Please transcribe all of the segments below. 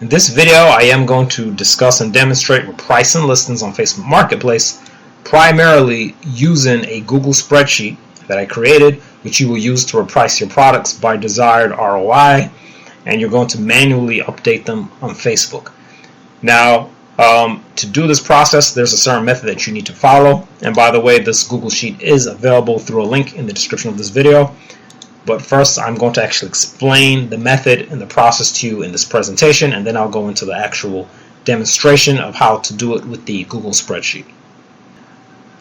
In this video, I am going to discuss and demonstrate repricing listings on Facebook Marketplace, primarily using a Google spreadsheet that I created, which you will use to reprice your products by desired ROI, and you're going to manually update them on Facebook. Now, to do this process, there's a certain method that you need to follow, and by the way, this Google Sheet is available through a link in the description of this video. But first, I'm going to actually explain the method and the process to you in this presentation, and then I'll go into the actual demonstration of how to do it with the Google spreadsheet.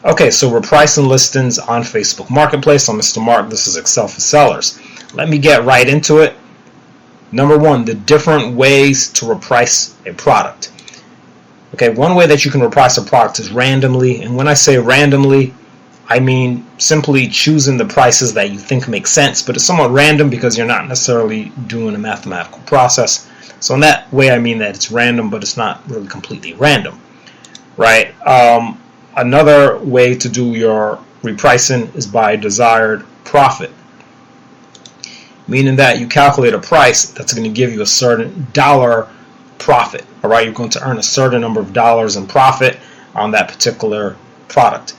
Okay, so repricing listings on Facebook Marketplace. I'm Mr. Mark. This is Excel for Sellers. Let me get right into it. Number one, the different ways to reprice a product. Okay, one way that you can reprice a product is randomly, and when I say randomly, I mean simply choosing the prices that you think make sense, but it's somewhat random because you're not necessarily doing a mathematical process. So in that way, I mean that it's random, but it's not really completely random, right? Another way to do your repricing is by desired profit, meaning that you calculate a price that's going to give you a certain dollar profit. All right, you're going to earn a certain number of dollars in profit on that particular product.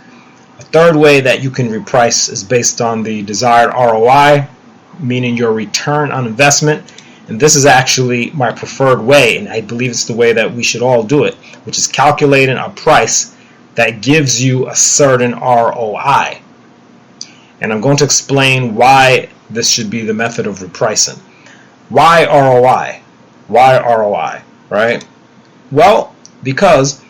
A third way that you can reprice is based on the desired ROI, meaning your return on investment. And this is actually my preferred way, and I believe it's the way that we should all do it, which is calculating a price that gives you a certain ROI. And I'm going to explain why this should be the method of repricing. Why ROI? Why ROI, right? Well, because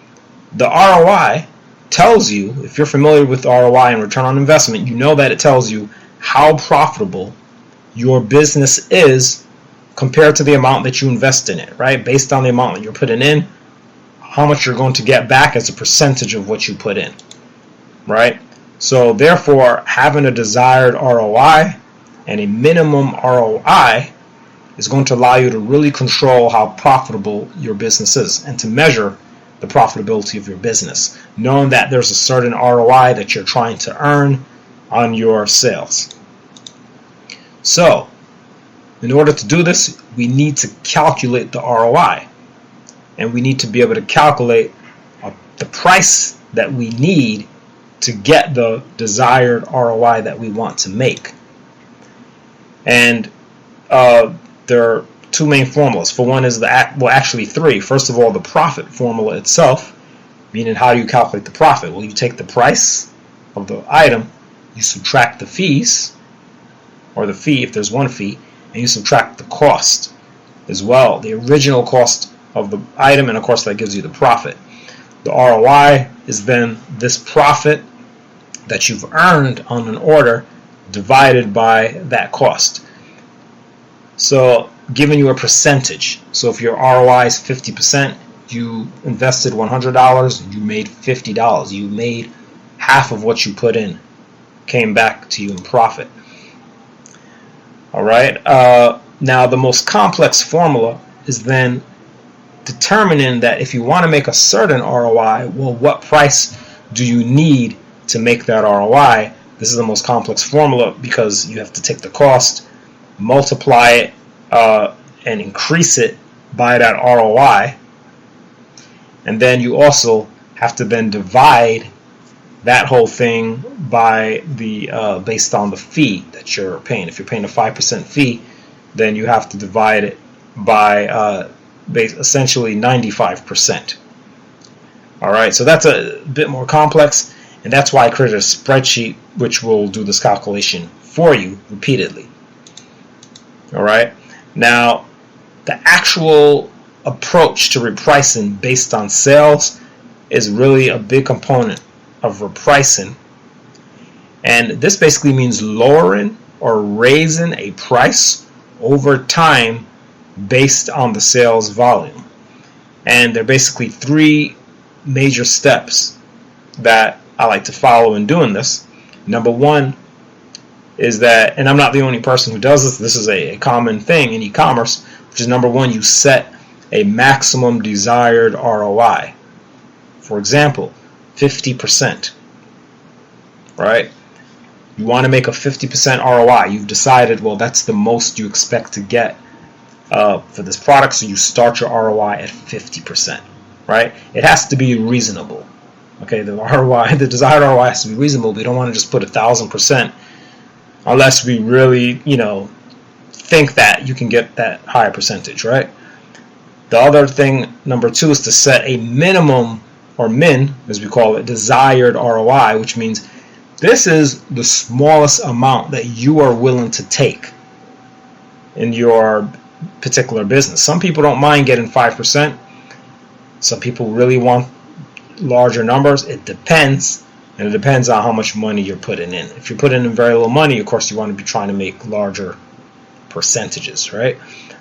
the ROI tells you, if you're familiar with ROI and return on investment, you know that it tells you how profitable your business is compared to the amount that you invest in it, right? Based on the amount that you're putting in, how much you're going to get back as a percentage of what you put in, right? So therefore, having a desired ROI and a minimum ROI is going to allow you to really control how profitable your business is and to measure the profitability of your business, knowing that there's a certain ROI that you're trying to earn on your sales. So, in order to do this, we need to calculate the ROI, and we need to be able to calculate the price that we need to get the desired ROI that we want to make. And there are two main formulas. For one is actually three. First of all, the profit formula itself, meaning how do you calculate the profit? Well, you take the price of the item, you subtract the fees, or the fee if there's one fee, and you subtract the cost as well, the original cost of the item, and of course that gives you the profit. The ROI is then this profit that you've earned on an order divided by that cost. So giving you a percentage. So if your ROI is 50%, you invested $100, you made $50. You made half of what you put in, came back to you in profit. All right. Now the most complex formula is then determining that if you want to make a certain ROI, well, what price do you need to make that ROI? This is the most complex formula because you have to take the cost, multiply it, and increase it by that ROI, and then you also have to then divide that whole thing by the based on the fee that you're paying. If you're paying a 5% fee, then you have to divide it by essentially 95%. All right, so that's a bit more complex, and that's why I created a spreadsheet which will do this calculation for you repeatedly. All right. Now, the actual approach to repricing based on sales is really a big component of repricing. And this basically means lowering or raising a price over time based on the sales volume. And there are basically three major steps that I like to follow in doing this. Number one is that, and I'm not the only person who does this, this is a common thing in e-commerce, which is number one, you set a maximum desired ROI. For example, 50%, right? You want to make a 50% ROI. You've decided, well, that's the most you expect to get for this product, so you start your ROI at 50%, right? It has to be reasonable. Okay, the ROI, the desired ROI has to be reasonable. We don't want to just put 1,000% unless we really, think that you can get that higher percentage, right? The other thing, number 2, is to set a minimum, or min, as we call it, desired ROI, which means this is the smallest amount that you are willing to take in your particular business. Some people don't mind getting 5%. Some people really want larger numbers. It depends, and it depends on how much money you're putting in. If you're putting in very little money, of course you want to be trying to make larger percentages, right?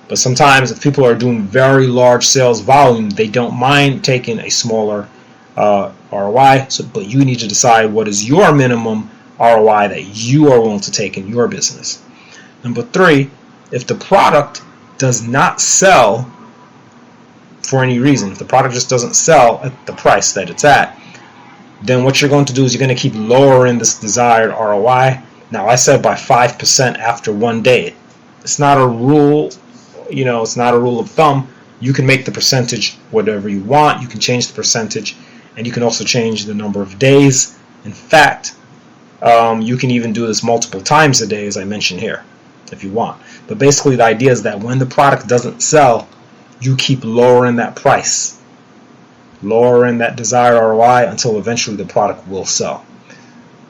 But sometimes if people are doing very large sales volume, they don't mind taking a smaller ROI, but you need to decide what is your minimum ROI that you are willing to take in your business. Number 3, if the product does not sell for any reason, if the product just doesn't sell at the price that it's at, then what you're going to do is you're going to keep lowering this desired ROI. Now, I said by 5% after 1 day. It's not a rule, it's not a rule of thumb. You can make the percentage whatever you want. You can change the percentage, and you can also change the number of days. In fact, you can even do this multiple times a day, as I mentioned here, if you want. But basically, the idea is that when the product doesn't sell, you keep lowering that price, lowering that desired ROI until eventually the product will sell.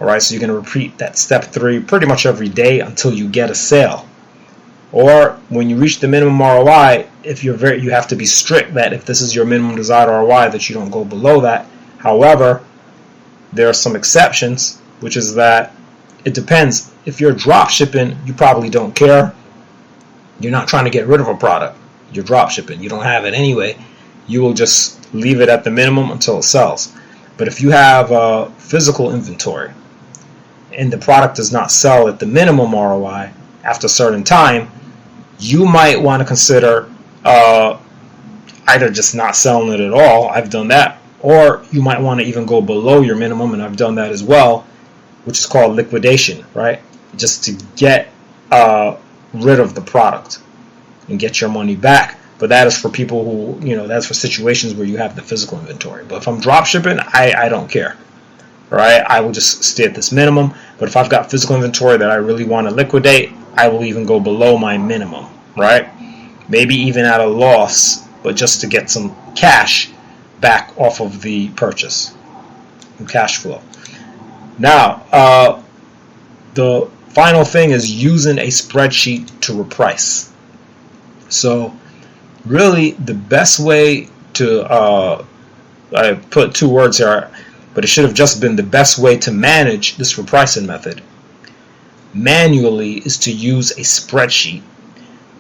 All right, so you're going to repeat that step 3 pretty much every day until you get a sale. Or when you reach the minimum ROI, you have to be strict that if this is your minimum desired ROI, that you don't go below that. However, there are some exceptions, which is that it depends. If you're drop shipping, you probably don't care. You're not trying to get rid of a product. You're drop shipping. You don't have it anyway. You will just leave it at the minimum until it sells. But if you have a physical inventory and the product does not sell at the minimum ROI after a certain time, you might want to consider either just not selling it at all. I've done that. Or you might want to even go below your minimum, and I've done that as well, which is called liquidation, right? Just to get rid of the product and get your money back. But that is for people who, that's for situations where you have the physical inventory. But if I'm drop shipping, I don't care, right? I will just stay at this minimum. But if I've got physical inventory that I really want to liquidate, I will even go below my minimum, right? Maybe even at a loss, but just to get some cash back off of the purchase, cash flow. Now, the final thing is using a spreadsheet to reprice. So really the best way to, I put 2 words here, but it should have just been the best way to manage this repricing method manually is to use a spreadsheet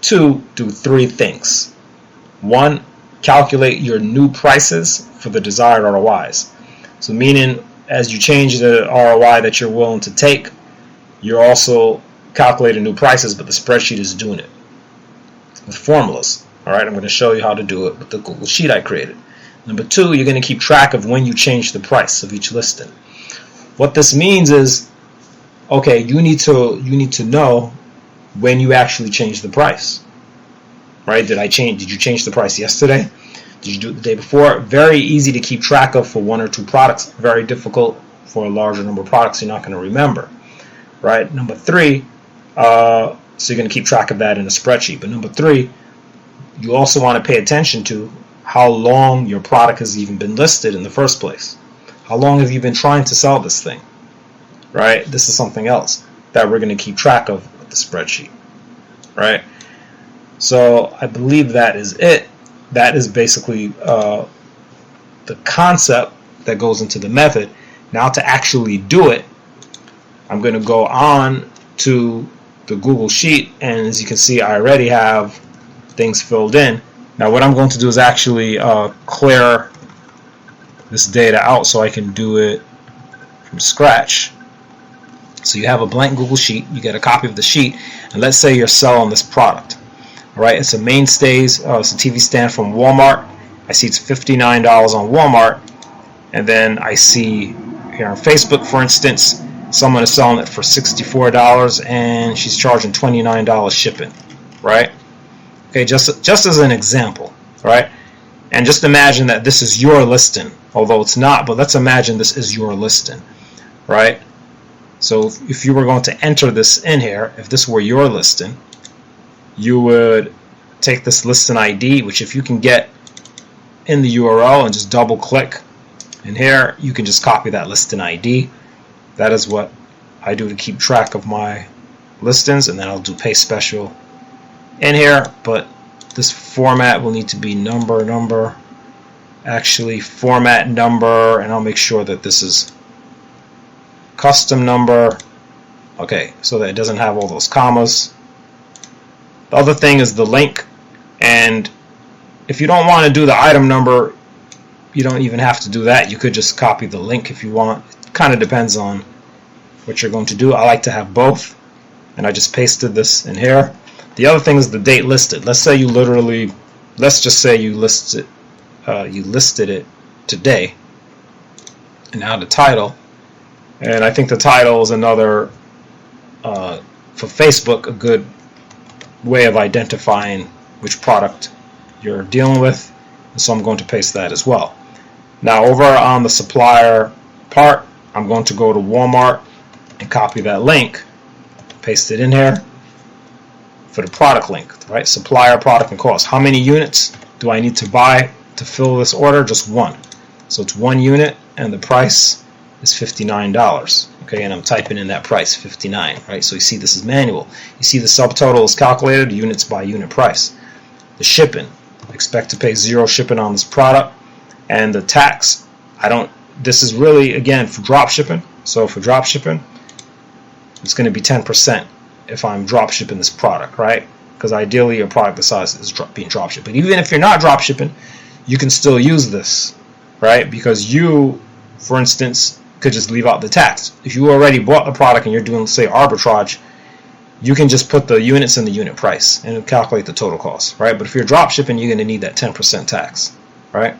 to do 3 things. 1, calculate your new prices for the desired ROIs. So meaning as you change the ROI that you're willing to take, you're also calculating new prices, but the spreadsheet is doing it with formulas. All right, I'm going to show you how to do it with the Google Sheet I created. Number 2, you're going to keep track of when you change the price of each listing. What this means is, okay, you need to know when you actually change the price. Right? Did you change the price yesterday? Did you do it the day before? Very easy to keep track of for 1 or 2 products. Very difficult for a larger number of products you're not going to remember. Right? Number 3, so you're going to keep track of that in a spreadsheet. But number 3, you also want to pay attention to how long your product has even been listed in the first place. How long have you been trying to sell this thing? Right? This is something else that we're going to keep track of with the spreadsheet. Right? So I believe that is it. That is basically the concept that goes into the method. Now to actually do it, I'm going to go on to the Google Sheet, and as you can see, I already have things filled in. Now what I'm going to do is actually clear this data out so I can do it from scratch. So you have a blank Google Sheet, you get a copy of the sheet, and let's say you're selling this product. All right, it's a mainstays, it's a TV stand from Walmart. I see it's $59 on Walmart, and then I see here on Facebook, for instance, someone is selling it for $64 and she's charging $29 shipping, right? Okay, just as an example, right? And just imagine that this is your listing, although it's not, but let's imagine this is your listing, right? So if you were going to enter this in here, if this were your listing, you would take this listing ID, which if you can get in the URL and just double click in here, you can just copy that listing ID. That is what I do to keep track of my listings, and then I'll do paste special in here, but this format will need to be number, actually format number, and I'll make sure that this is custom number, okay, so that it doesn't have all those commas. The other thing is the link, and if you don't want to do the item number, you don't even have to do that. You could just copy the link if you want. It kind of depends on what you're going to do. I like to have both, and I just pasted this in here. The other thing is the date listed. Let's say you literally, let's just say you listed it today, and now the title. And I think the title is another, for Facebook, a good way of identifying which product you're dealing with. And so I'm going to paste that as well. Now over on the supplier part, I'm going to go to Walmart and copy that link, paste it in here for the product link, right? Supplier, product, and cost. How many units do I need to buy to fill this order? Just one. So it's 1 unit, and the price is $59. Okay, and I'm typing in that price, 59, right? So you see this is manual. You see the subtotal is calculated, units by unit price. The shipping, expect to pay 0 shipping on this product, and the tax, this is really, again, for drop shipping. So for drop shipping, it's going to be 10% if I'm drop shipping this product, right? Because ideally your product this size is being drop shipped. But even if you're not drop shipping, you can still use this, right? Because you, for instance, could just leave out the tax. If you already bought the product and you're doing, say, arbitrage, you can just put the units in the unit price and it'll calculate the total cost, right? But if you're drop shipping, you're going to need that 10% tax, right?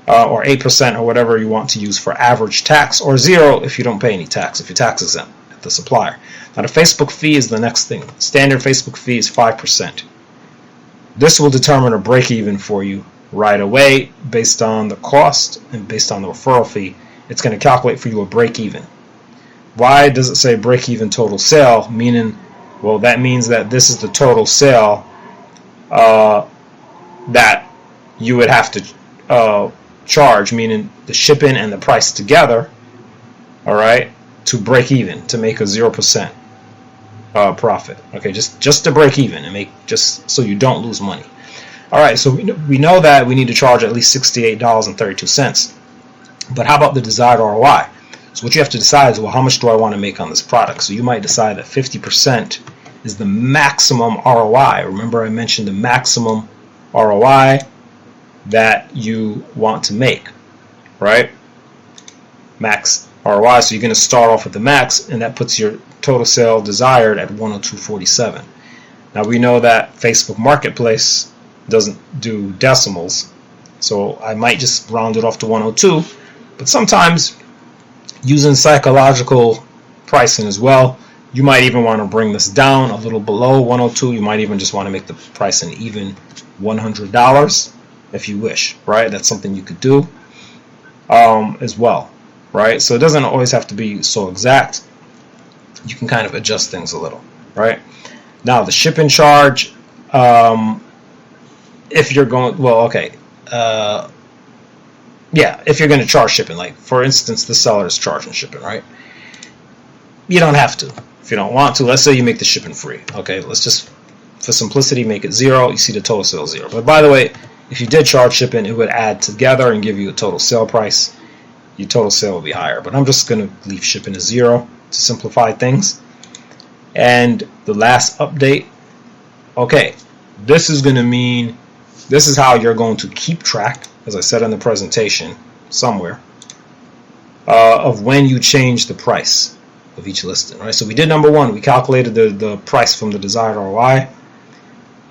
Or 8% or whatever you want to use for average tax, or 0 if you don't pay any tax, if you're tax exempt at the supplier. Now the Facebook fee is the next thing. Standard Facebook fee is 5%. This will determine a break even for you right away based on the cost and based on the referral fee. It's going to calculate for you a break even. Why does it say break even total sale? Meaning, well, that means that this is the total sale that you would have to charge, meaning the shipping and the price together, all right, to break even, to make a 0% profit. Okay, just to break even and make, just so you don't lose money. All right, so we know that we need to charge at least $68.32. But how about the desired ROI? So what you have to decide is, well, how much do I want to make on this product? So you might decide that 50% is the maximum ROI. Remember I mentioned the maximum ROI that you want to make, right? Max ROI. So you're going to start off with the max, and that puts your total sale desired at 102.47. Now we know that Facebook Marketplace doesn't do decimals, so I might just round it off to 102. But sometimes, using psychological pricing as well, you might even want to bring this down a little below 102. You might even just want to make the price an even $100 if you wish, right? That's something you could do as well, right? So it doesn't always have to be so exact. You can kind of adjust things a little, right? Now the shipping charge, if you're going, well, okay, yeah, if you're going to charge shipping, like for instance, the seller is charging shipping, right? You don't have to. If you don't want to, let's say you make the shipping free. Okay, let's just, for simplicity, make it 0. You see the total sale 0. But by the way, if you did charge shipping, it would add together and give you a total sale price. Your total sale will be higher. But I'm just going to leave shipping as 0 to simplify things. And the last update, okay, this is going to mean, this is how you're going to keep track, as I said in the presentation somewhere, of when you change the price of each listing, right? So we did number 1, we calculated the price from the desired ROI.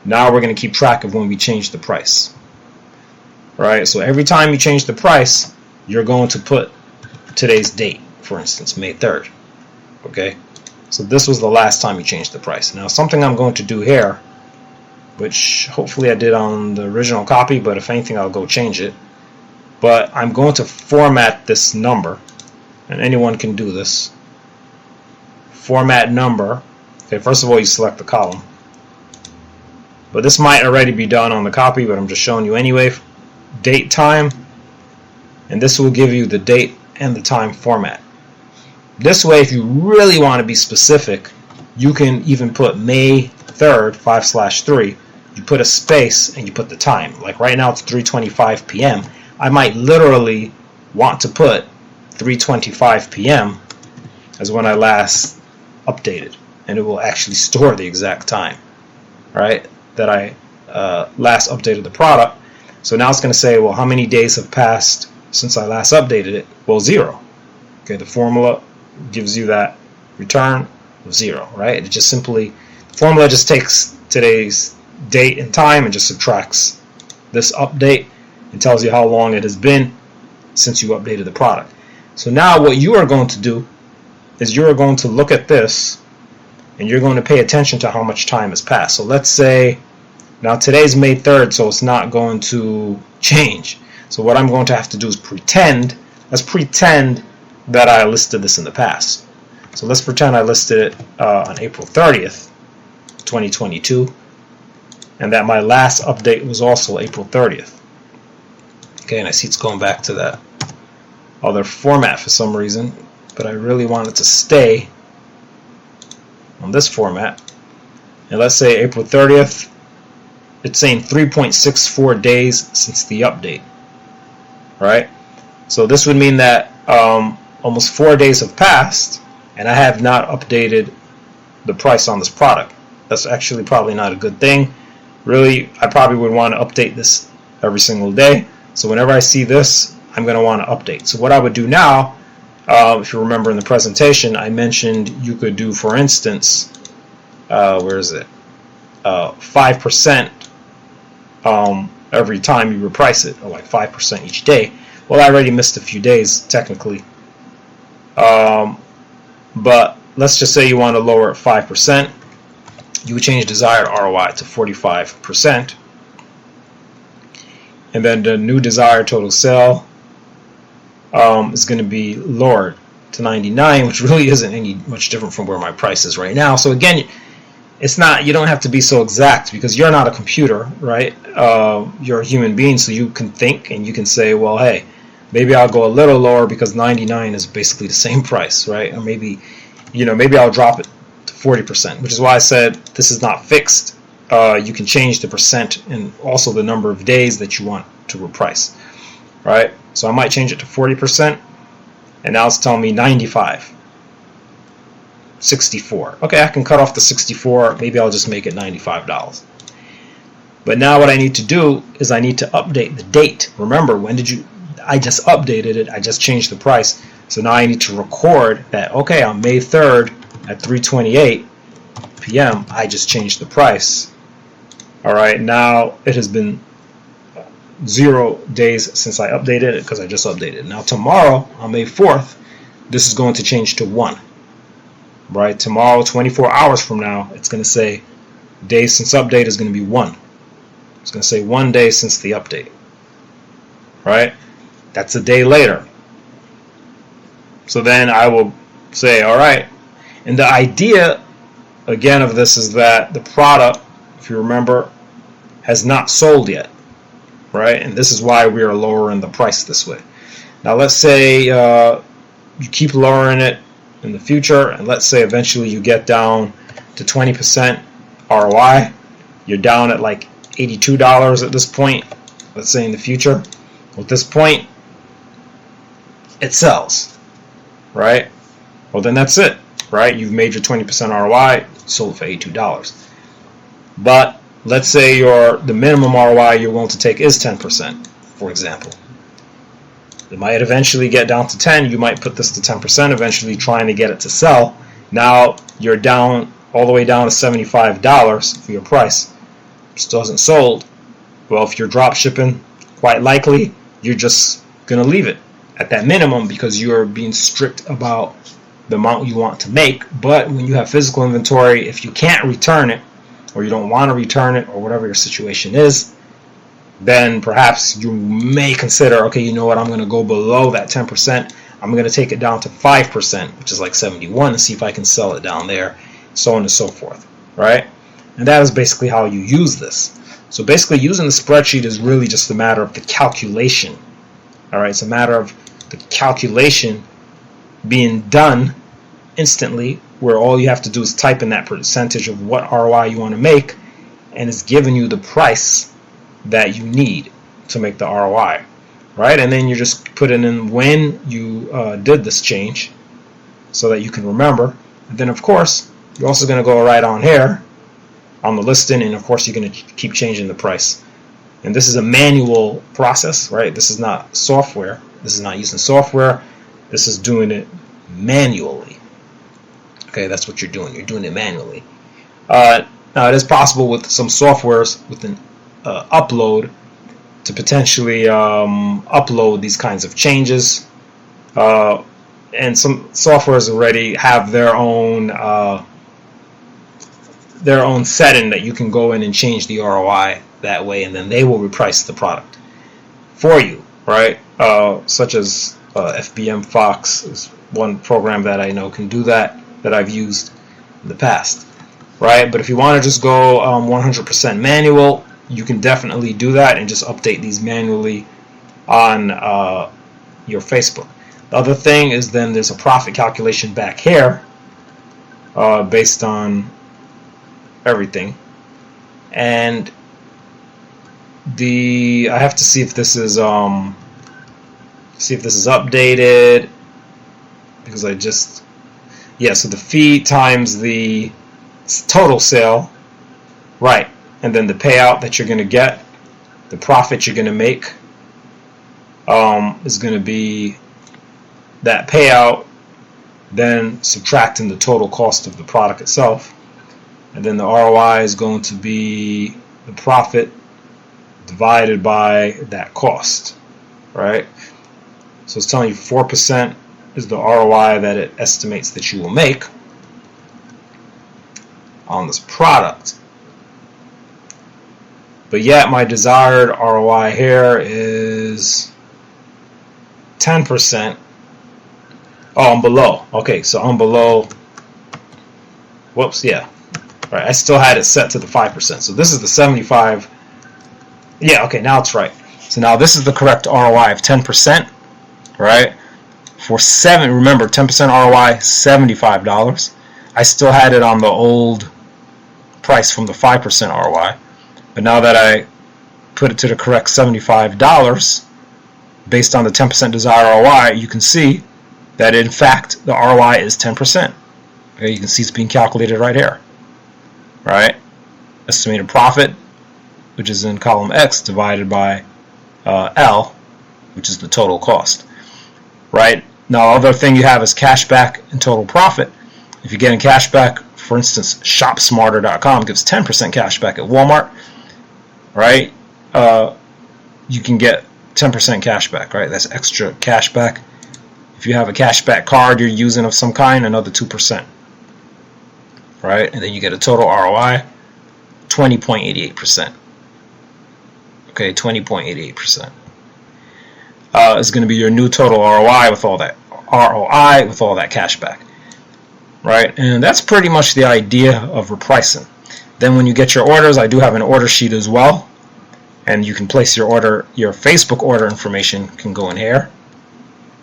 Now we're going to keep track of when we change the price, right? So every time you change the price, you're going to put today's date, for instance, May 3rd, okay? So this was the last time you changed the price. Now something I'm going to do here which hopefully I did on the original copy, but if anything I'll go change it. But I'm going to format this number, and anyone can do this. Format number. Okay, first of all you select the column. But this might already be done on the copy, but I'm just showing you anyway. Date, time, and this will give you the date and the time format. This way, if you really want to be specific, you can even put May 3rd, 5/3. You put a space and you put the time. Like right now it's 3:25 p.m. I might literally want to put 3:25 p.m. as when I last updated, and it will actually store the exact time, right, that I last updated the product. So now it's going to say, well, how many days have passed since I last updated it? Well, 0. Okay, the formula gives you that return of 0, right? It just simply, the formula just takes today's date and time and just subtracts this update and tells you how long it has been since you updated the product. So now what you are going to do is you're going to look at this and you're going to pay attention to how much time has passed. So let's say, now today's May 3rd, so it's not going to change. So what I'm going to have to do is let's pretend that I listed this in the past. So let's pretend I listed it on April 30th, 2022, and that my last update was also April 30th. Okay, and I see it's going back to that other format for some reason, but I really want it to stay on this format. And let's say April 30th, it's saying 3.64 days since the update, right? So this would mean that almost 4 days have passed and I have not updated the price on this product. That's actually probably not a good thing. Really, I probably would want to update this every single day. So whenever I see this, I'm going to want to update. So what I would do now, if you remember in the presentation, I mentioned you could do, for instance, where is it? 5% every time you reprice it, or like 5% each day. Well, I already missed a few days technically, but let's just say you want to lower it 5%. You would change desired ROI to 45%, and then the new desired total sale is going to be lowered to 99, which really isn't any much different from where my price is right now. So again, it's not, you don't have to be so exact because you're not a computer, right? You're a human being, so you can think and you can say, well, hey, maybe I'll go a little lower because 99 is basically the same price, right? Or maybe, maybe I'll drop it to 40%, which is why I said this is not fixed. You can change the percent and also the number of days that you want to reprice, right? So I might change it to 40%, and now it's telling me 95. 64. Okay, I can cut off the 64. Maybe I'll just make it $95. But now what I need to do is I need to update the date. Remember, I just updated it. I just changed the price. So now I need to record that, okay, on May 3rd at 3:28 p.m., I just changed the price. All right, now it has been 0 days since I updated it because I just updated it. Now tomorrow, on May 4th, this is going to change to 1. Right, tomorrow, 24 hours from now, it's going to say days since update is going to be 1. It's going to say 1 day since the update. Right? That's a day later. So then I will say, all right. And the idea, again, of this is that the product, if you remember, has not sold yet. Right? And this is why we are lowering the price this way. Now let's say you keep lowering it in the future, and let's say eventually you get down to 20% ROI. You're down at like $82 at this point, let's say in the future. At this point, it sells, right? Well, then that's it, right? You've made your 20% ROI, sold for $82. But let's say the minimum ROI you're willing to take is 10%, for example. It might eventually get down to 10. You might put this to 10%, eventually trying to get it to sell. Now you're down all the way down to $75 for your price. Still hasn't sold. Well, if you're drop shipping, quite likely you're just going to leave it at that minimum because you're being strict about the amount you want to make. But when you have physical inventory, if you can't return it, or you don't want to return it, or whatever your situation is, then perhaps you may consider, okay, you know what, I'm going to go below that 10%. I'm going to take it down to 5%, which is like 71, and see if I can sell it down there, so on and so forth, right? And that is basically how you use this. So basically using the spreadsheet is really just a matter of the calculation. All right, it's a matter of the calculation being done instantly, where all you have to do is type in that percentage of what ROI you want to make, and it's giving you the price that you need to make the ROI, right? And then you just put it in when you did this change, so that you can remember. And then of course you're also going to go right on here on the listing, and of course you're going to keep changing the price. And this is a manual process, right? This is not software. This is not using software. This is doing it manually. Okay, that's what you're doing. You're doing it manually. Now it is possible with some softwares with an upload to potentially upload these kinds of changes. And some softwares already have their own setting that you can go in and change the ROI that way, and then they will reprice the product for you, right? Such as FBM Fox is one program that I know can do that I've used in the past, right? But if you want to just go 100% manual, you can definitely do that and just update these manually on your Facebook. The other thing is then there's a profit calculation back here based on everything, and I have to see if this is updated, because so the fee times the total sale, right, and then the payout that you're going to get, the profit you're going to make is going to be that payout, then subtracting the total cost of the product itself, and then the ROI is going to be the profit divided by that cost, right? So it's telling you 4% is the ROI that it estimates that you will make on this product. But yet my desired ROI here is 10%. Oh, I'm below. Okay, so I'm below. Whoops, yeah. Right, I still had it set to the 5%. So this is the 75. Yeah, okay, now it's right. So now this is the correct ROI of 10%, right? Remember, 10% ROI, $75. I still had it on the old price from the 5% ROI. But now that I put it to the correct $75 based on the 10% desired ROI, you can see that in fact the ROI is 10%. Okay, you can see it's being calculated right here. Right? Estimated profit, which is in column X, divided by L, which is the total cost. Right? Now, other thing you have is cashback and total profit. If you're getting cashback, for instance, ShopSmarter.com gives 10% cashback at Walmart. Right? You can get 10% cashback. Right? That's extra cashback. If you have a cashback card you're using of some kind, another 2%. Right? And then you get a total ROI, 20.88%. Okay, 20.88%. Is going to be your new total ROI with all that cashback. Right? And that's pretty much the idea of repricing. Then when you get your orders, I do have an order sheet as well. And you can place your order, your Facebook order information can go in here.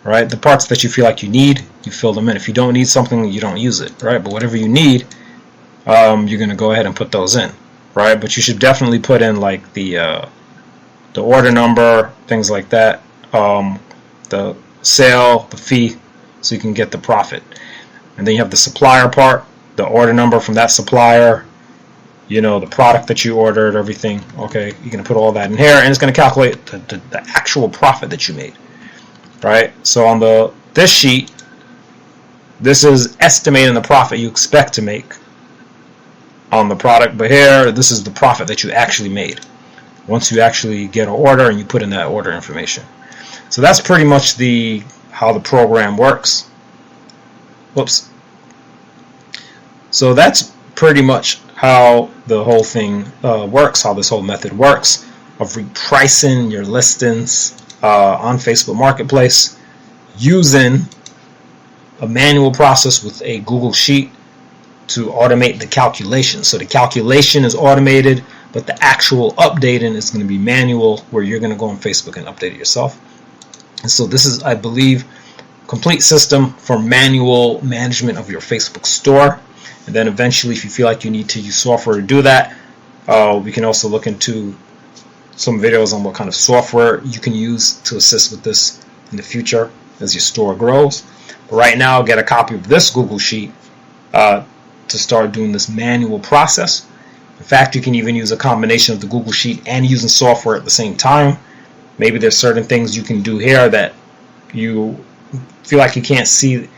Right? The parts that you feel like you need, you fill them in. If you don't need something, you don't use it. Right? But whatever you need, you're going to go ahead and put those in, right? But you should definitely put in like the order number, things like that, the sale, the fee, so you can get the profit. And then you have the supplier part, the order number from that supplier, the product that you ordered, everything. Okay, you're going to put all that in here, and it's going to calculate the actual profit that you made, right? So on this sheet, this is estimating the profit you expect to make on the product, but here this is the profit that you actually made once you actually get an order and you put in that order information. So that's pretty much how the program works. Whoops. So that's pretty much how the whole thing works, how this whole method works of repricing your listings on Facebook Marketplace using a manual process with a Google Sheet to automate the calculation. So the calculation is automated, but the actual updating is going to be manual, where you're going to go on Facebook and update it yourself. And so this is, I believe, a complete system for manual management of your Facebook store. And then eventually, if you feel like you need to use software to do that, we can also look into some videos on what kind of software you can use to assist with this in the future as your store grows. But right now, get a copy of this Google Sheet to start doing this manual process. In fact, you can even use a combination of the Google Sheet and using software at the same time. Maybe there's certain things you can do here that you feel like you can't see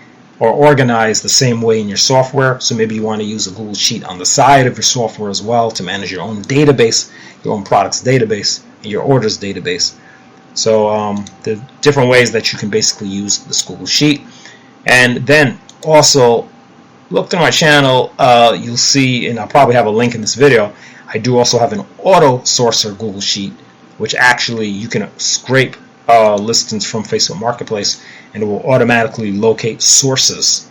or organize the same way in your software. So maybe you want to use a Google Sheet on the side of your software as well to manage your own database, your own products database, and your orders database. So the different ways that you can basically use this Google Sheet. And then also look through my channel, you'll see, and I'll probably have a link in this video, I do also have an auto sourcer Google Sheet, which actually you can scrape listings from Facebook Marketplace, and it will automatically locate sources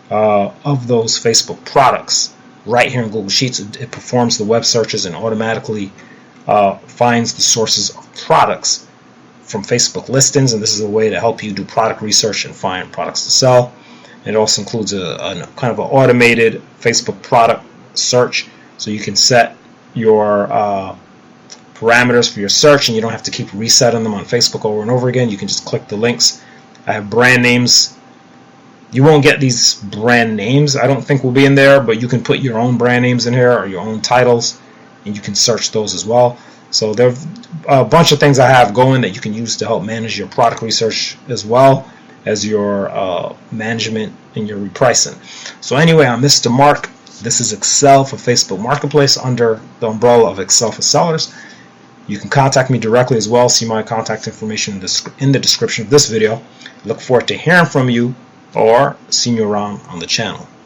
of those Facebook products right here in Google Sheets. It performs the web searches and automatically finds the sources of products from Facebook listings, and this is a way to help you do product research and find products to sell. It also includes a kind of an automated Facebook product search, so you can set your parameters for your search, and you don't have to keep resetting them on Facebook over and over again. You can just click the links. I have brand names. You won't get these brand names, I don't think, will be in there, but you can put your own brand names in here or your own titles, and you can search those as well. So there are a bunch of things I have going that you can use to help manage your product research as well as your management and your repricing. So anyway, I'm Mr. Mark. This is Excel for Facebook Marketplace under the umbrella of Excel for Sellers. You can contact me directly as well. See my contact information in the description of this video. Look forward to hearing from you or seeing you around on the channel.